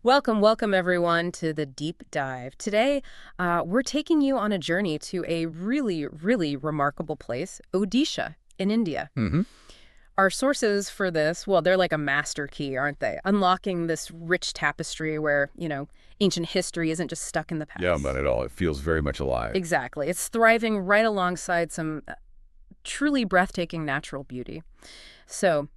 Welcome everyone to the deep dive. Today, we're taking you on a journey to a really remarkable place, Odisha in India. hmm Our sources for this, well, they're like a master key, aren't they? Unlocking this rich tapestry where, ancient history isn't just stuck in the Yeah, not past. at all. It feels very much alive. Exactly. It's thriving right alongside some truly breathtaking natural beauty. So,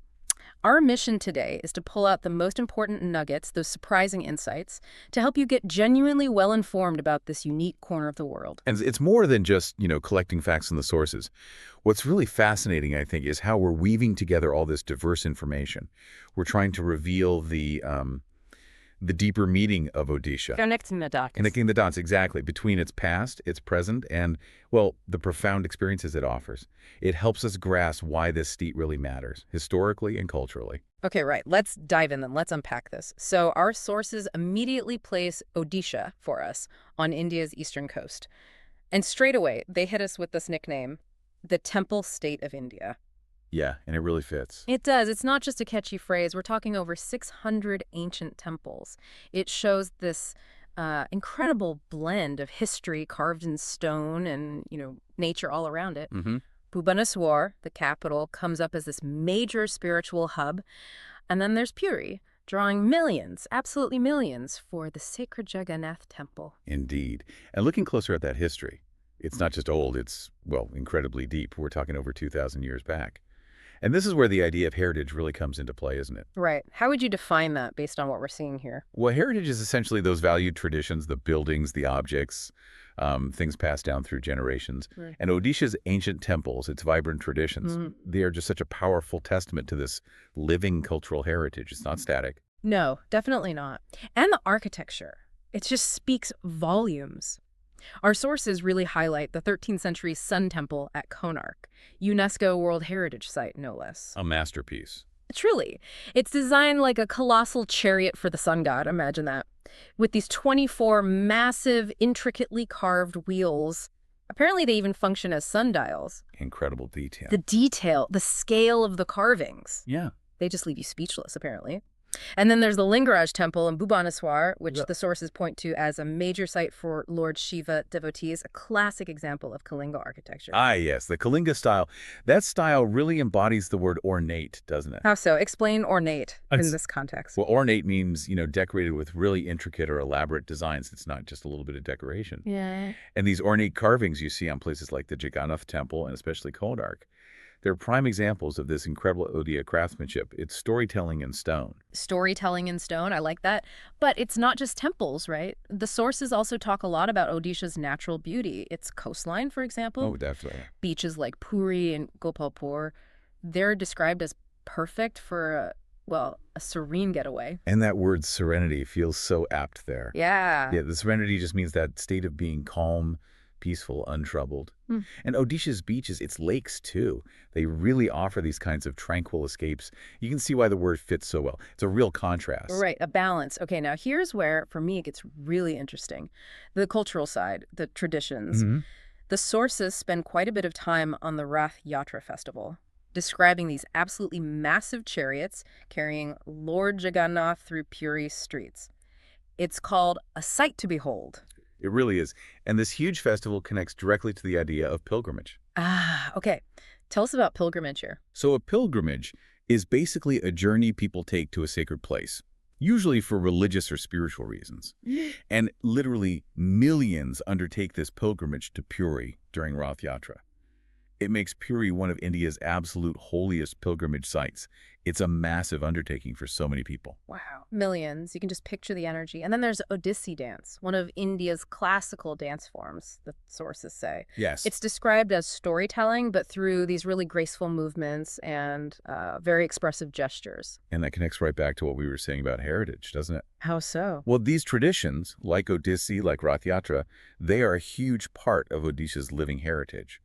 our mission today is to pull out the most important nuggets, those surprising insights, to help you get genuinely well informed about this unique corner of the world. And it's more than just, collecting facts from the sources. What's really fascinating, I think, is how we're weaving together all this diverse information. We're trying to reveal the deeper meaning of Odisha. Connecting the dots. Connecting the dots, exactly, between its past, its present, and, well, the profound experiences it offers. It helps us grasp why this state really matters, historically and culturally. Okay, right. Let's dive in then. Let's unpack this. So our sources immediately place Odisha for us on India's eastern coast. And straight away, they hit us with this nickname, the Temple State of India. Yeah, and it really fits. It does. It's not just a catchy phrase. We're talking over 600 ancient temples. It shows this incredible blend of history carved in stone and, nature all around it. hmm Bhubaneswar, the capital, comes up as this major spiritual hub. And then there's Puri, drawing millions, absolutely millions, for the sacred Jagannath temple. Indeed. And looking closer at that history, it's not just old, it's, well, incredibly deep. We're talking over 2,000 years back. And this is where the idea of heritage really comes into play, isn't it? Right. How would you define that based on what we're seeing here? Well, heritage is essentially those valued traditions, the buildings, the objects, things passed down through generations. Right. And Odisha's ancient temples, its vibrant traditions, they are just such a powerful testament to this living cultural heritage. It's not static. No, definitely not. And the architecture. It just speaks volumes. Our sources really highlight the 13th century Sun Temple at Konark, UNESCO World Heritage Site, no less. A masterpiece. Truly. It's designed like a colossal chariot for the sun god, imagine that, with these 24 massive, intricately carved wheels. Apparently they even function as sundials. Incredible detail. The detail, the scale of the carvings. Yeah. They just leave you speechless, apparently. And then there's the Lingaraj temple in Bhubaneswar, which Yeah. the sources point to as a major site for Lord Shiva devotees, a classic example of Kalinga architecture. Ah, yes, the Kalinga style. That style really embodies the word ornate, doesn't it? How so? Explain ornate in It's- this context. Well, ornate means, decorated with really intricate or elaborate designs. It's not just a little bit of decoration. Yeah. And these ornate carvings you see on places like the Jagannath Temple and especially Konark, they're prime examples of this incredible Odia craftsmanship. It's storytelling in stone. Storytelling in stone, I like that. But it's not just temples, right? The sources also talk a lot about Odisha's natural beauty. Its coastline, for example, Oh, definitely. beaches like Puri and Gopalpur, they're described as perfect for a serene getaway. And that word serenity feels so apt there. Yeah. Yeah, the serenity just means that state of being calm, peaceful, untroubled. Hmm. And Odisha's beaches, its lakes too, they really offer these kinds of tranquil escapes. You can see why the word fits so well. It's a real contrast. Right, a balance. Okay, now here's where, for me, it gets really interesting. The cultural side, the traditions. Mhm. The sources spend quite a bit of time on the Rath Yatra festival, describing these absolutely massive chariots carrying Lord Jagannath through Puri streets. It's called a sight to behold. It really is. And this huge festival connects directly to the idea of pilgrimage. Ah, okay. Tell us about pilgrimage here. So a pilgrimage is basically a journey people take to a sacred place, usually for religious or spiritual reasons. And literally millions undertake this pilgrimage to Puri during Rath Yatra. It makes Puri one of India's absolute holiest pilgrimage sites. It's a massive undertaking for so many people. Wow. Millions. You can just picture the energy. And then there's Odissi dance, one of India's classical dance forms, the sources say. Yes. It's described as storytelling, but through these really graceful movements and very expressive gestures. And that connects right back to what we were saying about heritage, doesn't it? How so? Well, these traditions, like Odissi, like Rath Yatra, they are a huge part of Odisha's living heritage.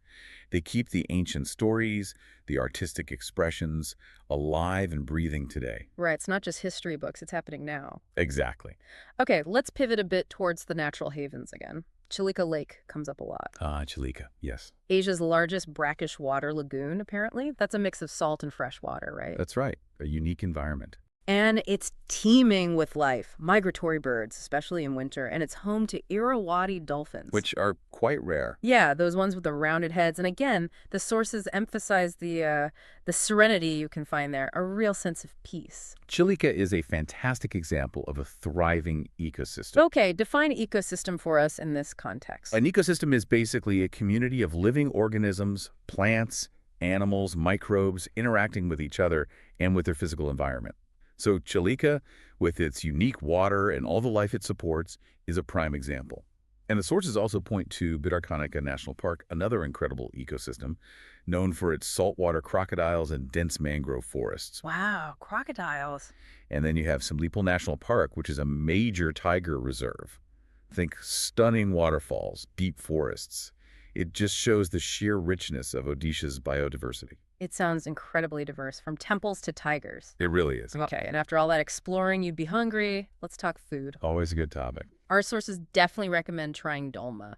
They keep the ancient stories, the artistic expressions, alive and breathing today. Right. It's not just history books. It's happening now. Exactly. Okay, let's pivot a bit towards the natural havens again. Chilika Lake comes up a lot. Ah, Chilika, yes. Asia's largest brackish water lagoon, apparently. That's a mix of salt and fresh water, right? That's right. A unique environment. And it's teeming with life, migratory birds, especially in winter, and it's home to Irrawaddy dolphins. Which are quite rare. Yeah, those ones with the rounded heads. And again, the sources emphasize the serenity you can find there, a real sense of peace. Chilika is a fantastic example of a thriving ecosystem. Okay, define ecosystem for us in this context. An ecosystem is basically a community of living organisms, plants, animals, microbes interacting with each other and with their physical environment. So Chilika, with its unique water and all the life it supports, is a prime example. And the sources also point to Bhitarkanika National Park, another incredible ecosystem, known for its saltwater crocodiles and dense mangrove forests. Wow, crocodiles. And then you have Simlipal National Park, which is a major tiger reserve. Think stunning waterfalls, deep forests. It just shows the sheer richness of Odisha's biodiversity. It sounds incredibly diverse, from temples to tigers. It really is. Okay, and after all that exploring, you'd be hungry. Let's talk food. Always a good topic. Our sources definitely recommend trying dolma.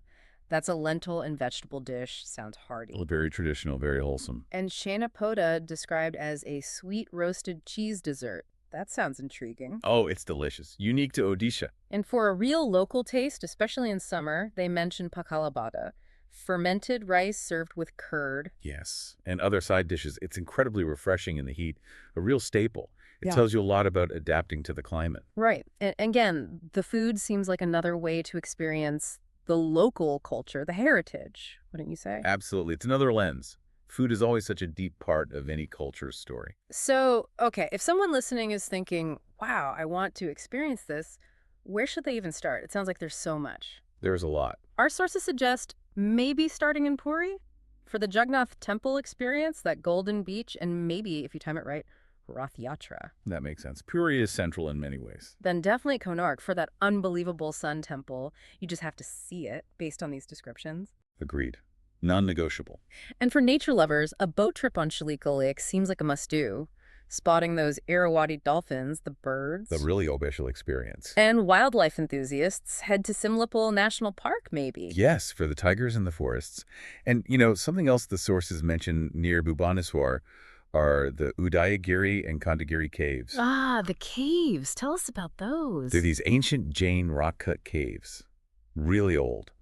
That's a lentil and vegetable dish. Sounds hearty. Very traditional, very wholesome. And shanapoda described as a sweet roasted cheese dessert. That sounds intriguing. Oh, it's delicious. Unique to Odisha. And for a real local taste, especially in summer, they mention pakalabada, fermented rice served with curd. Yes. And other side dishes. It's incredibly refreshing in the heat. A real staple. It Yeah. tells you a lot about adapting to the climate. Right. And again, the food seems like another way to experience the local culture, the heritage, wouldn't you say? Absolutely. It's another lens. Food is always such a deep part of any culture's story. So, okay, if someone listening is thinking, wow, I want to experience this, where should they even start? It sounds like there's so much. There's a lot. Our sources suggest maybe starting in Puri for the Jagannath Temple experience, that golden beach, and maybe, if you time it right, Rath Yatra. That makes sense. Puri is central in many ways. Then definitely Konark for that unbelievable sun temple. You just have to see it based on these descriptions. Agreed. Non-negotiable. And for nature lovers, a boat trip on Chilika Lake seems like a must-do. Spotting those Irrawaddy dolphins, the birds. The really official experience. And wildlife enthusiasts head to Simlipal National Park, maybe. Yes, for the tigers in the forests. And, something else the sources mention near Bhubaneswar are the Udayagiri and Kandagiri caves. Ah, the caves. Tell us about those. They're these ancient Jain rock-cut caves, really old.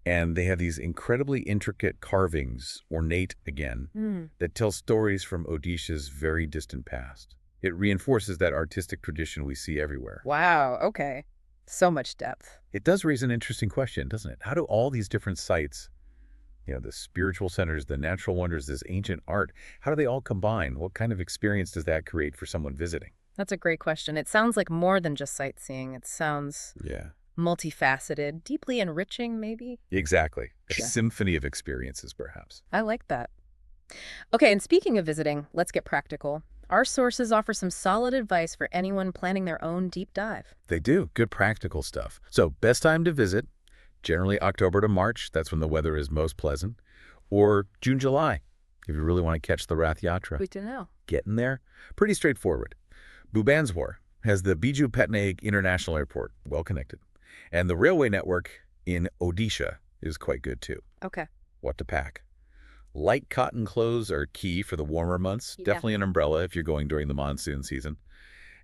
And they have these incredibly intricate carvings, ornate again, that tell stories from Odisha's very distant past. It reinforces that artistic tradition we see everywhere. Wow, okay. So much depth. It does raise an interesting question, doesn't it? How do all these different sites, the spiritual centers, the natural wonders, this ancient art, how do they all combine? What kind of experience does that create for someone visiting? That's a great question. It sounds like more than just sightseeing. It sounds multifaceted, deeply enriching, maybe? Exactly. A Yeah. symphony of experiences, perhaps. I like that. Okay, and speaking of visiting, let's get practical. Our sources offer some solid advice for anyone planning their own deep dive. They do. Good practical stuff. So, best time to visit, generally October to March. That's when the weather is most pleasant. Or June, July, if you really want to catch the Rath Yatra. Good to know. Getting there? Pretty straightforward. Bhubaneswar has the Biju Patnaik International Airport, well connected. And the railway network in Odisha is quite good too. Okay. What to pack? Light cotton clothes are key for the warmer months. Yeah. Definitely an umbrella if you're going during the monsoon season.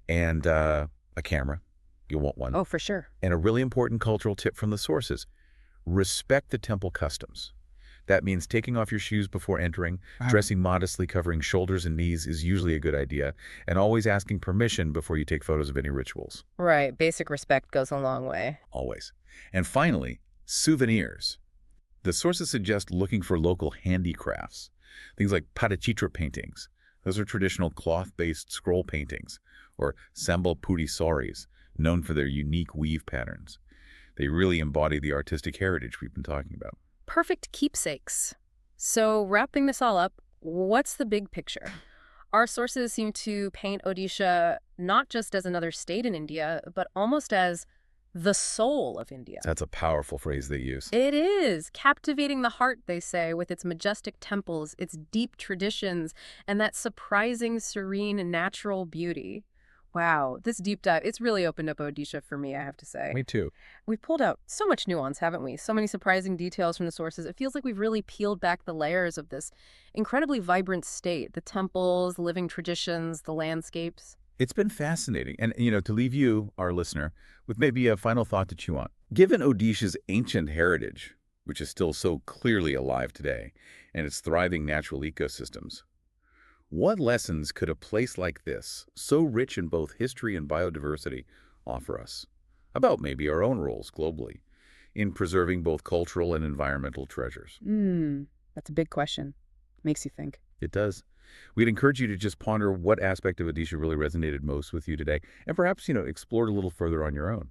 And a camera. You'll want one. Oh, for sure. And a really important cultural tip from the sources. Respect the temple customs. That means taking off your shoes before entering, dressing modestly, covering shoulders and knees is usually a good idea, and always asking permission before you take photos of any rituals. Right. Basic respect goes a long way. Always. And finally, souvenirs. The sources suggest looking for local handicrafts. Things like Patachitra paintings. Those are traditional cloth-based scroll paintings, or Sambal Puri saris, known for their unique weave patterns. They really embody the artistic heritage we've been talking about. Perfect keepsakes. So, wrapping this all up, what's the big picture? Our sources seem to paint Odisha not just as another state in India, but almost as the soul of India. That's a powerful phrase they use. It is. Captivating the heart, they say, with its majestic temples, its deep traditions, and that surprising, serene, and natural beauty. Wow, this deep dive, it's really opened up Odisha for me, I have to say. Me too. We've pulled out so much nuance, haven't we? So many surprising details from the sources. It feels like we've really peeled back the layers of this incredibly vibrant state. The temples, the living traditions, the landscapes. It's been fascinating. And, to leave you, our listener, with maybe a final thought to chew on. Given Odisha's ancient heritage, which is still so clearly alive today, and its thriving natural ecosystems, what lessons could a place like this, so rich in both history and biodiversity, offer us about maybe our own roles globally in preserving both cultural and environmental treasures? That's a big question. Makes you think. It does. We'd encourage you to just ponder what aspect of Odisha really resonated most with you today, and perhaps, explore it a little further on your own.